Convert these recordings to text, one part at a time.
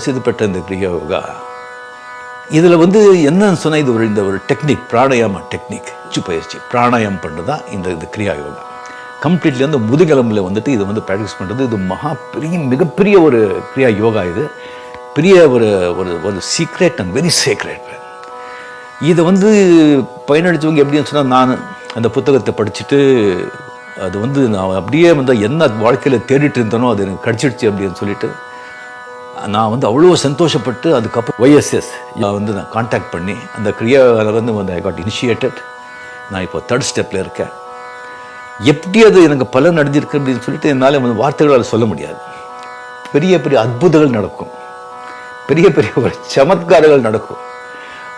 பிரசித்தி பெற்ற இந்த கிரியா யோகா இதில் வந்து என்னன்னு சொன்னால் இது இந்த ஒரு டெக்னிக், பிராணாயாம டெக்னிக், பயிற்சி பிராணாயாமம் பண்ணுறது தான் இந்த கிரியா யோகா. கம்ப்ளீட்லி வந்து முதுகெலும்பில் வந்துட்டு இதை வந்து ப்ராக்டிஸ் பண்ணுறது. இது மிகப்பெரிய ஒரு கிரியா யோகா. இது பெரிய ஒரு ஒரு ஒரு சீக்ரெட் அண்ட் வெரி சீக்ரெட். இதை வந்து பயனளித்தவங்க எப்படின்னு சொன்னால், நான் அந்த புத்தகத்தை படிச்சுட்டு அது வந்து நான் அப்படியே வந்து என்ன வாழ்க்கையில் தேடிட்டு இருந்தனோ அது எனக்கு கிடச்சிடுச்சு அப்படின்னு சொல்லிட்டு நான் வந்து அவ்வளோ சந்தோஷப்பட்டு அதுக்கப்புறம் YSS வந்து நான் கான்டாக்ட் பண்ணி அந்த கிரியாவிலேருந்து ஐ காட் இனிஷியேட்டட். நான் இப்போ 3rd ஸ்டெப்பில் இருக்கேன். எப்படி அது எனக்கு பலன் அடைஞ்சிருக்கு அப்படின்னு சொல்லிட்டு என்னால் வந்து வார்த்தைகளால் சொல்ல முடியாது. பெரிய பெரிய அற்புதங்கள் நடக்கும், பெரிய பெரிய ஒரு சமத்காரங்கள் நடக்கும்.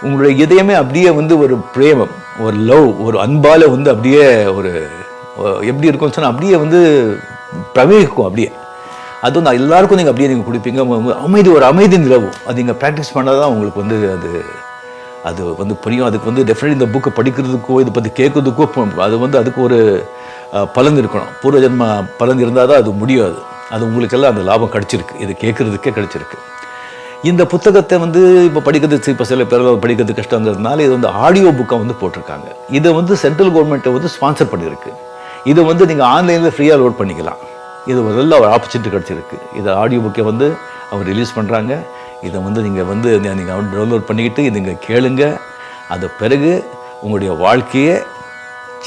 உங்களுடைய இதயமே அப்படியே வந்து ஒரு பிரேமம், ஒரு லவ், ஒரு அன்பால் வந்து அப்படியே ஒரு எப்படி இருக்கும்னு சொன்னால் அப்படியே வந்து பிரவேகிக்கும். அப்படியே அது வந்து எல்லாருக்கும் நீங்கள் அப்படியே நீங்கள் கொடுப்பீங்க. ஒரு அமைதி நிலவும். அது நீங்கள் ப்ராக்டிஸ் பண்ணால் தான் உங்களுக்கு வந்து அது வந்து புரியும். அதுக்கு வந்து டெஃபினெட்லி இந்த புக்கை படிக்கிறதுக்கோ இதை பற்றி கேட்கறதுக்கோ அது வந்து அதுக்கு ஒரு பலன் இருக்கணும். பூர்வ ஜென்ம பலன் இருந்தால் தான் அது முடியாது. அது உங்களுக்கெல்லாம் அந்த லாபம் கிடச்சிருக்கு, இது கேட்குறதுக்கே கிடச்சிருக்கு. இந்த புத்தகத்தை வந்து இப்போ படிக்கிறது, இப்போ சில பேர் படிக்கிறது கஷ்டங்கிறதுனால இது வந்து ஆடியோ புக்கை வந்து போட்டிருக்காங்க. இதை வந்து சென்ட்ரல் கவர்மெண்ட்டை வந்து ஸ்பான்சர் பண்ணியிருக்கு. இதை வந்து நீங்கள் ஆன்லைனில் ஃப்ரீயாக லோட் பண்ணிக்கலாம். இது ஒரு நல்ல ஒரு ஆப்பர்ச்சுனிட்டி கிடச்சிருக்கு. இதை ஆடியோ புக்கை வந்து அவர் ரிலீஸ் பண்ணுறாங்க. இதை வந்து நீங்கள் டவுன்லோட் பண்ணிக்கிட்டு நீங்கள் கேளுங்க. அது பிறகு உங்களுடைய வாழ்க்கையே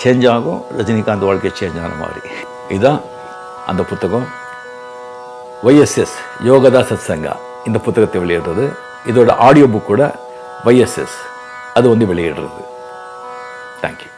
சேஞ்ச் ஆகும். ரஜினிகாந்த் வாழ்க்கையை சேஞ்ச் ஆன மாதிரி. இதுதான் அந்த புத்தகம். YSS யோகதா சத்சங்கா இந்த புத்தகத்தை வெளியிடுறது. இதோட ஆடியோ புக் கூட YSS அது வந்து வெளியிடுறது. தேங்க்யூ.